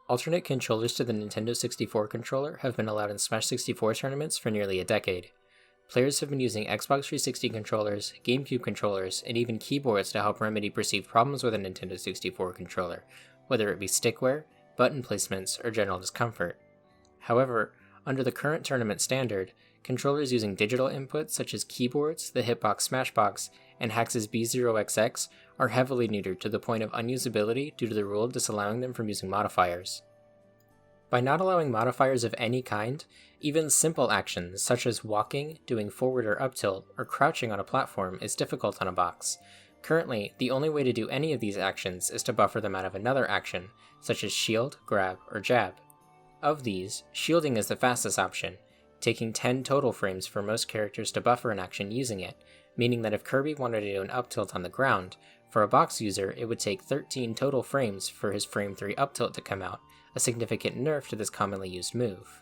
Alternate controllers to the Nintendo 64 controller have been allowed in Smash 64 tournaments for nearly a decade. Players have been using Xbox 360 controllers, GameCube controllers, and even keyboards to help remedy perceived problems with a Nintendo 64 controller, whether it be stick wear, button placements, or general discomfort. However, under the current tournament standard, controllers using digital inputs such as keyboards, the Hitbox Smashbox, and Hax's B0XX are heavily neutered to the point of unusability due to the rule disallowing them from using modifiers. By not allowing modifiers of any kind, even simple actions such as walking, doing forward or up tilt, or crouching on a platform is difficult on a box. Currently, the only way to do any of these actions is to buffer them out of another action, such as shield, grab, or jab. Of these, shielding is the fastest option, taking 10 total frames for most characters to buffer an action using it, meaning that if Kirby wanted to do an up tilt on the ground, for a box user it would take 13 total frames for his frame 3 up tilt to come out, a significant nerf to this commonly used move.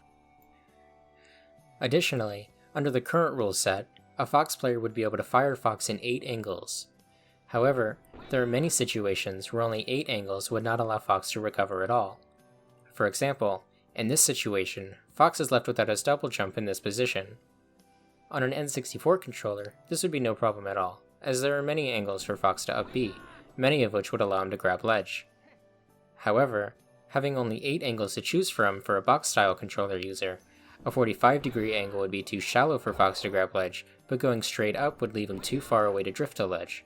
Additionally, under the current rule set, a Fox player would be able to fire Fox in 8 angles. However, there are many situations where only 8 angles would not allow Fox to recover at all. For example, in this situation, Fox is left without his double jump in this position. On an N64 controller, this would be no problem at all, as there are many angles for Fox to up B, many of which would allow him to grab ledge. However, having only 8 angles to choose from for a box-style controller user, a 45-degree angle would be too shallow for Fox to grab ledge, but going straight up would leave him too far away to drift to ledge.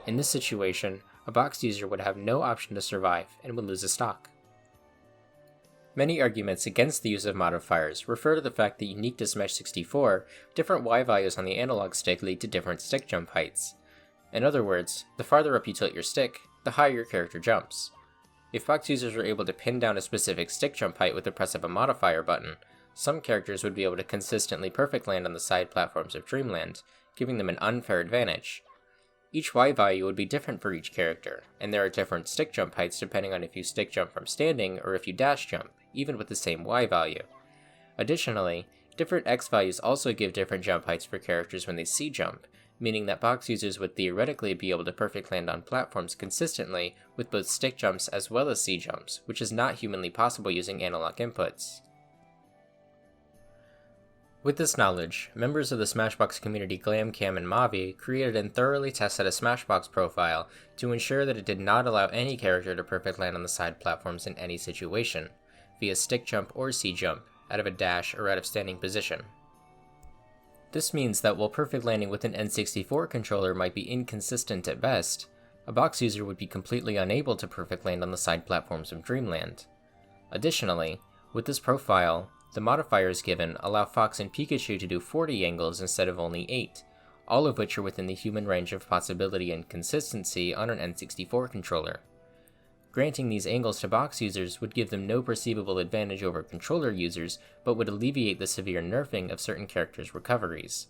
In this situation, a box user would have no option to survive and would lose a stock. Many arguments against the use of modifiers refer to the fact that unique to Smash 64, different Y values on the analog stick lead to different stick jump heights. In other words, the farther up you tilt your stick, the higher your character jumps. If box users were able to pin down a specific stick jump height with the press of a modifier button, some characters would be able to consistently perfect land on the side platforms of Dreamland, giving them an unfair advantage. Each Y value would be different for each character, and there are different stick jump heights depending on if you stick jump from standing or if you dash jump, even with the same Y value. Additionally, different X values also give different jump heights for characters when they C jump, meaning that box users would theoretically be able to perfect land on platforms consistently with both stick jumps as well as C jumps, which is not humanly possible using analog inputs. With this knowledge, members of the Smashbox community GlamCam and Mavi created and thoroughly tested a Smashbox profile to ensure that it did not allow any character to perfect land on the side platforms in any situation, via stick jump or C jump, out of a dash or out of standing position. This means that while perfect landing with an N64 controller might be inconsistent at best, a box user would be completely unable to perfect land on the side platforms of Dreamland. Additionally, with this profile, the modifiers given allow Fox and Pikachu to do 40 angles instead of only 8, all of which are within the human range of possibility and consistency on an N64 controller. Granting these angles to box users would give them no perceivable advantage over controller users, but would alleviate the severe nerfing of certain characters' recoveries.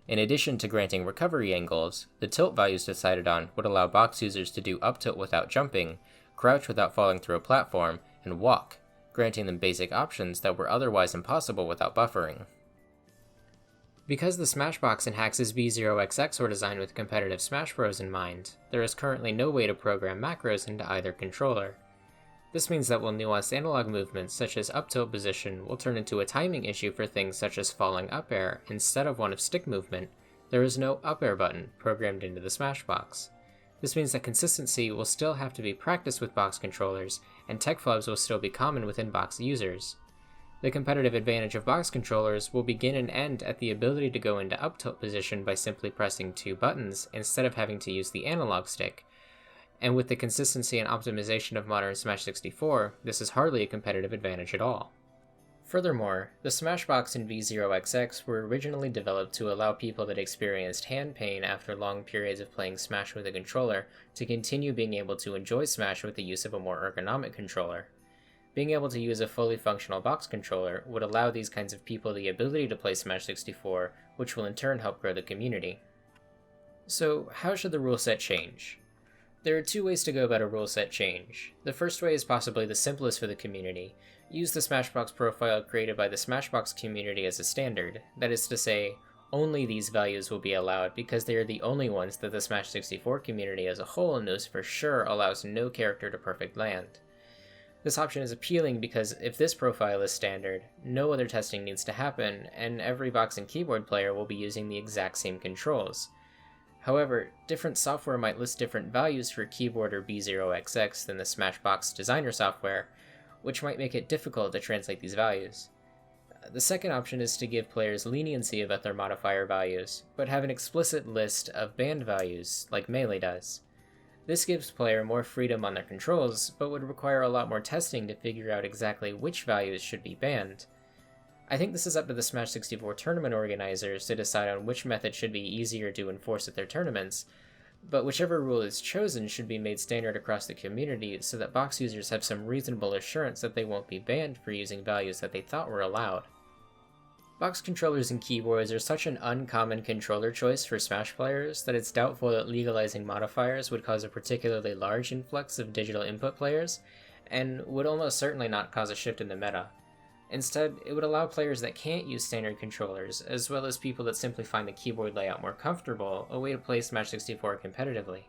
In addition to granting recovery angles, the tilt values decided on would allow box users to do up tilt without jumping, crouch without falling through a platform, and walk, granting them basic options that were otherwise impossible without buffering. Because the Smashbox and Hax's B0XX were designed with competitive Smash Bros in mind, there is currently no way to program macros into either controller. This means that while nuanced analog movements such as up tilt position will turn into a timing issue for things such as falling up air instead of one of stick movement, there is no up air button programmed into the Smashbox. This means that consistency will still have to be practiced with box controllers, and tech flubs will still be common within box users. The competitive advantage of box controllers will begin and end at the ability to go into up tilt position by simply pressing 2 buttons instead of having to use the analog stick, and with the consistency and optimization of modern Smash 64, this is hardly a competitive advantage at all. Furthermore, the Smashbox and V0XX were originally developed to allow people that experienced hand pain after long periods of playing Smash with a controller to continue being able to enjoy Smash with the use of a more ergonomic controller. Being able to use a fully functional box controller would allow these kinds of people the ability to play Smash 64, which will in turn help grow the community. So, how should the rule set change? There are 2 ways to go about a rule set change. The first way is possibly the simplest for the community. Use the Smashbox profile created by the Smashbox community as a standard, that is to say, only these values will be allowed because they are the only ones that the Smash 64 community as a whole knows for sure allows no character to perfect land. This option is appealing because if this profile is standard, no other testing needs to happen, and every box and keyboard player will be using the exact same controls. However, different software might list different values for keyboard or B0XX than the Smashbox designer software, which might make it difficult to translate these values. The second option is to give players leniency about their modifier values, but have an explicit list of banned values, like Melee does. This gives player more freedom on their controls, but would require a lot more testing to figure out exactly which values should be banned. I think this is up to the Smash 64 tournament organizers to decide on which method should be easier to enforce at their tournaments, but whichever rule is chosen should be made standard across the community so that box users have some reasonable assurance that they won't be banned for using values that they thought were allowed. Box controllers and keyboards are such an uncommon controller choice for Smash players that it's doubtful that legalizing modifiers would cause a particularly large influx of digital input players, and would almost certainly not cause a shift in the meta. Instead, it would allow players that can't use standard controllers, as well as people that simply find the keyboard layout more comfortable, a way to play Smash 64 competitively.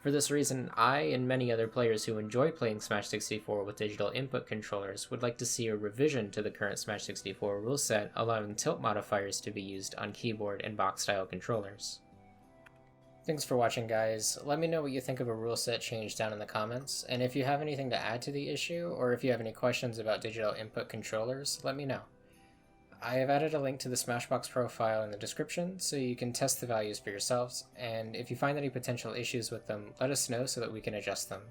For this reason, I and many other players who enjoy playing Smash 64 with digital input controllers would like to see a revision to the current Smash 64 rule set allowing tilt modifiers to be used on keyboard and box-style controllers. Thanks for watching, guys. Let me know what you think of a rule set change down in the comments, and if you have anything to add to the issue, or if you have any questions about digital input controllers, let me know. I have added a link to the Smashbox profile in the description so you can test the values for yourselves, and if you find any potential issues with them, let us know so that we can adjust them.